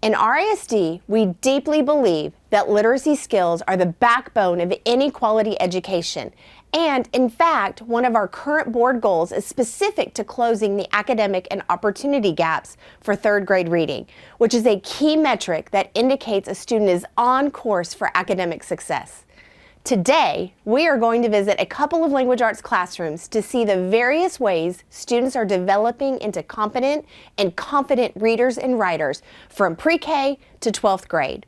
In RISD, we deeply believe that literacy skills are the backbone of any quality education. And in fact, one of our current board goals is specific to closing the academic and opportunity gaps for third grade reading, which is a key metric that indicates a student is on course for academic success. Today, we are going to visit a couple of language arts classrooms to see the various ways students are developing into competent and confident readers and writers from pre-K to 12th grade.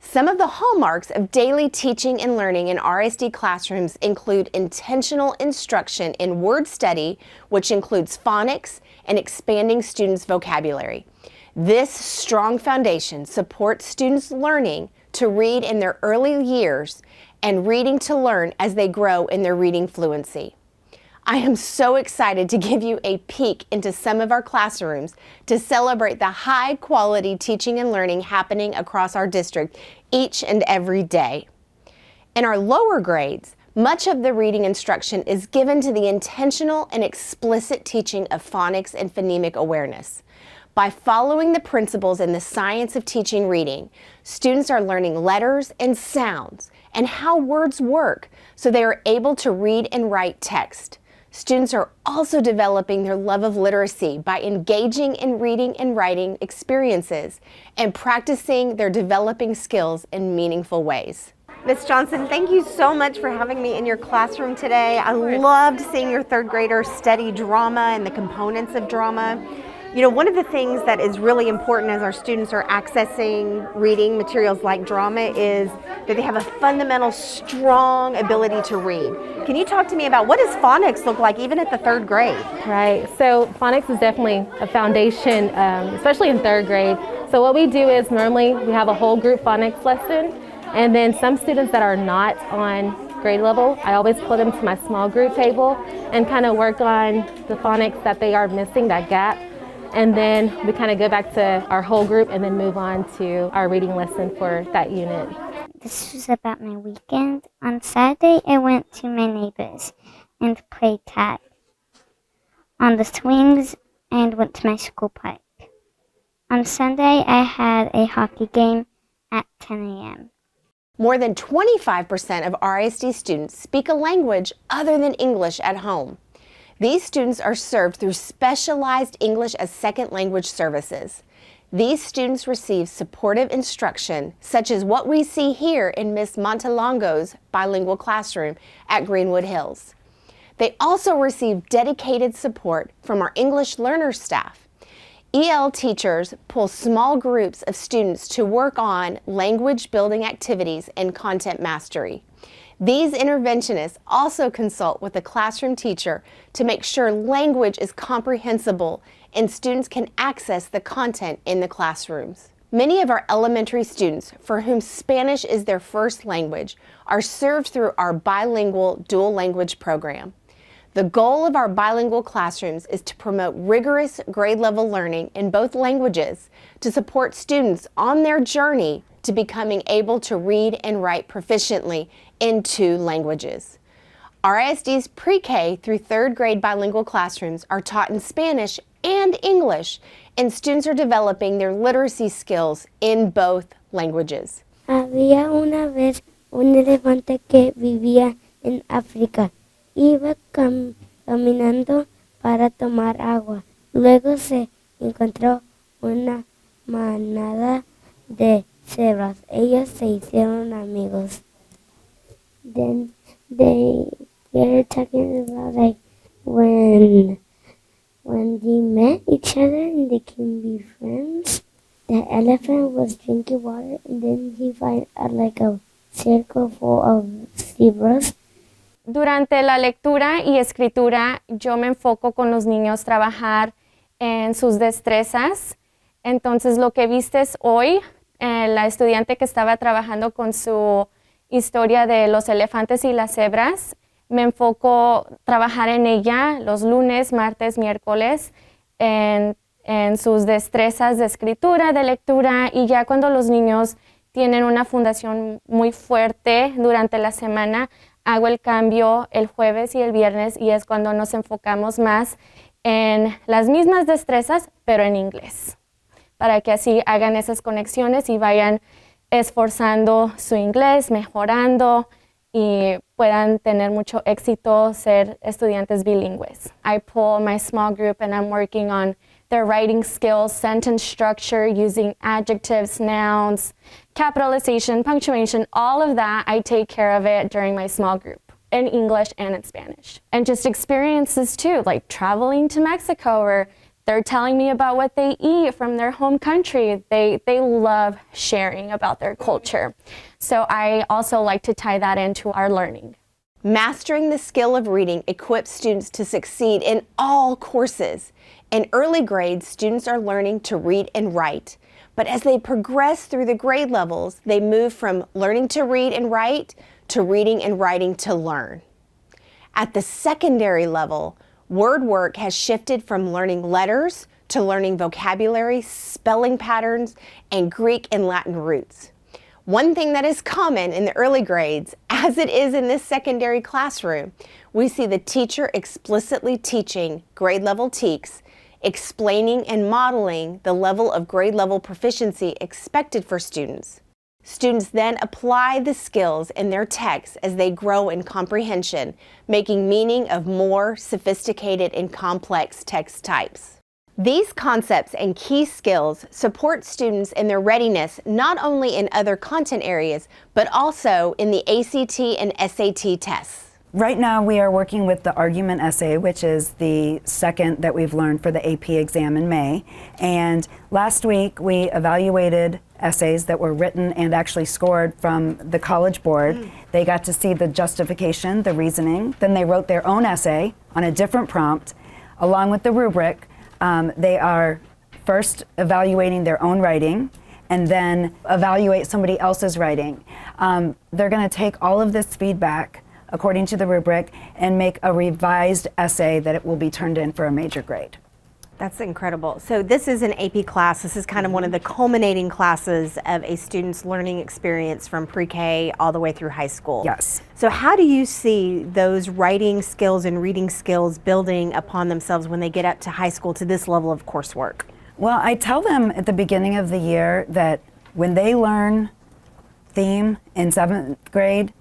Some of the hallmarks of daily teaching and learning in RISD classrooms include intentional instruction in word study, which includes phonics and expanding students' vocabulary. This strong foundation supports students' learning to read in their early years and reading to learn as they grow in their reading fluency. I am so excited to give you a peek into some of our classrooms to celebrate the high quality teaching and learning happening across our district each and every day. In our lower grades, much of the reading instruction is given to the intentional and explicit teaching of phonics and phonemic awareness. By following the principles in the science of teaching reading, students are learning letters and sounds and how words work so they are able to read and write text. Students are also developing their love of literacy by engaging in reading and writing experiences and practicing their developing skills in meaningful ways. Ms. Johnson, thank you so much for having me in your classroom today. I loved seeing your third graders study drama and the components of drama. You know, one of the things that is really important as our students are accessing reading materials like drama is that they have a fundamental, strong ability to read. Can you talk to me about what does phonics look like even at the third grade? Right, so phonics is definitely a foundation, especially in third grade. So what we do is normally we have a whole group phonics lesson, and then some students that are not on grade level, I always put them to my small group table and kind of work on the phonics that they are missing, that gap. And then we kind of go back to our whole group and then move on to our reading lesson for that unit. This was about my weekend. On Saturday, I went to my neighbor's and played tag on the swings and went to my school park. On Sunday, I had a hockey game at 10 a.m. More than 25% of RISD students speak a language other than English at home. These students are served through specialized English as second language services. These students receive supportive instruction, such as what we see here in Ms. Montalongo's bilingual classroom at Greenwood Hills. They also receive dedicated support from our English learner staff. EL teachers pull small groups of students to work on language building activities and content mastery. These interventionists also consult with the classroom teacher to make sure language is comprehensible and students can access the content in the classrooms. Many of our elementary students for whom Spanish is their first language are served through our bilingual dual language program. The goal of our bilingual classrooms is to promote rigorous grade level learning in both languages to support students on their journey to becoming able to read and write proficiently in two languages. RISD's pre-K through third grade bilingual classrooms are taught in Spanish and English, and students are developing their literacy skills in both languages. Había una vez un elefante que vivía en África. Iba caminando para tomar agua. Luego se encontró una manada de cebras. Ellos se hicieron amigos. Then they were talking about like when they met each other and they can be friends. The elephant was drinking water and then he found like a circle full of zebras. Durante la lectura y escritura, yo me enfoco con los niños trabajar en sus destrezas. Entonces, lo que vistes hoy, la estudiante que estaba trabajando con su historia de los elefantes y las cebras, me enfoco trabajar en ella los lunes, martes, miércoles, en sus destrezas de escritura, de lectura, y ya cuando los niños tienen una fundación muy fuerte durante la semana, hago el cambio el jueves y el viernes y es cuando nos enfocamos más en las mismas destrezas, pero en inglés. para que así hagan esas conexiones y vayan esforzando su inglés, mejorando y puedan tener mucho éxito, ser estudiantes bilingües. I pull my small group and I'm working on their writing skills, sentence structure, using adjectives, nouns, capitalization, punctuation, all of that, I take care of it during my small group in English and in Spanish. And just experiences too, like traveling to Mexico, or they're telling me about what they eat from their home country. They love sharing about their culture. So I also like to tie that into our learning. Mastering the skill of reading equips students to succeed in all courses. In early grades, students are learning to read and write. But as they progress through the grade levels, they move from learning to read and write to reading and writing to learn. At the secondary level, word work has shifted from learning letters to learning vocabulary, spelling patterns, and Greek and Latin roots. One thing that is common in the early grades, as it is in this secondary classroom, we see the teacher explicitly teaching grade level TEKS, explaining and modeling the level of grade level proficiency expected for students. Students then apply the skills in their texts as they grow in comprehension, making meaning of more sophisticated and complex text types. These concepts and key skills support students in their readiness not only in other content areas, but also in the ACT and SAT tests. Right now we are working with the argument essay, which is the second that we've learned for the AP exam in May. And last week we evaluated essays that were written and actually scored from the College Board. They got to see the justification, the reasoning. Then they wrote their own essay on a different prompt along with the rubric. They are first evaluating their own writing and then evaluate somebody else's writing. They're going to take all of this feedback according to the rubric and make a revised essay that it will be turned in for a major grade. That's incredible. So this is an AP class. This is kind of one of the culminating classes of a student's learning experience from pre-K all the way through high school. Yes. So how do you see those writing skills and reading skills building upon themselves when they get up to high school to this level of coursework? Well, I tell them at the beginning of the year that when they learn theme in 7th grade,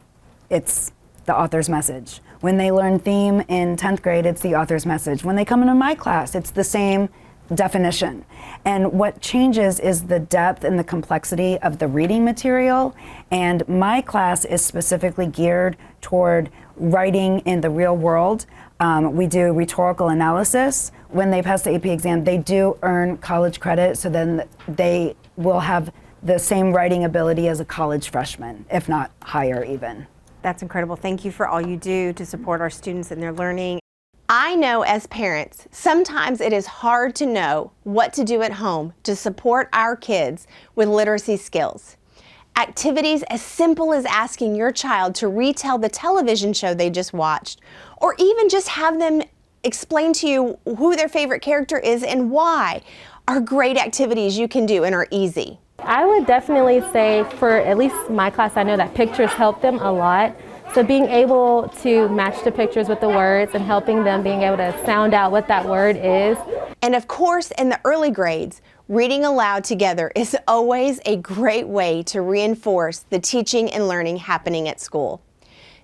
it's the author's message. When they learn theme in 10th grade, it's the author's message. When they come into my class, it's the same definition. And what changes is the depth and the complexity of the reading material. And my class is specifically geared toward writing in the real world. We do rhetorical analysis. When they pass the AP exam, they do earn college credit, so then they will have the same writing ability as a college freshman, if not higher even. That's incredible. Thank you for all you do to support our students in their learning. I know as parents, sometimes it is hard to know what to do at home to support our kids with literacy skills. Activities as simple as asking your child to retell the television show they just watched, or even just have them explain to you who their favorite character is and why, are great activities you can do and are easy. I would definitely say for at least my class, I know that pictures help them a lot. So being able to match the pictures with the words and helping them being able to sound out what that word is. And of course, in the early grades, reading aloud together is always a great way to reinforce the teaching and learning happening at school.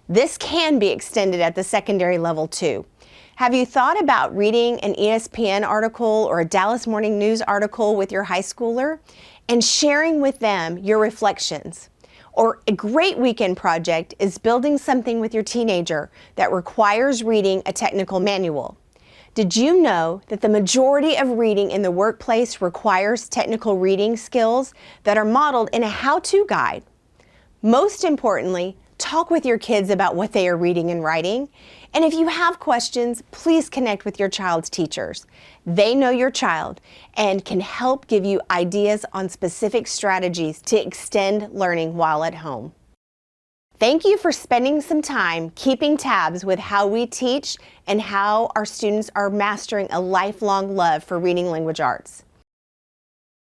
This can be extended at the secondary level too. Have you thought about reading an ESPN article or a Dallas Morning News article with your high schooler and sharing with them your reflections? Or a great weekend project is building something with your teenager that requires reading a technical manual. Did you know that the majority of reading in the workplace requires technical reading skills that are modeled in a how-to guide? Most importantly, talk with your kids about what they are reading and writing. And if you have questions, please connect with your child's teachers. They know your child and can help give you ideas on specific strategies to extend learning while at home. Thank you for spending some time keeping tabs with how we teach and how our students are mastering a lifelong love for reading language arts.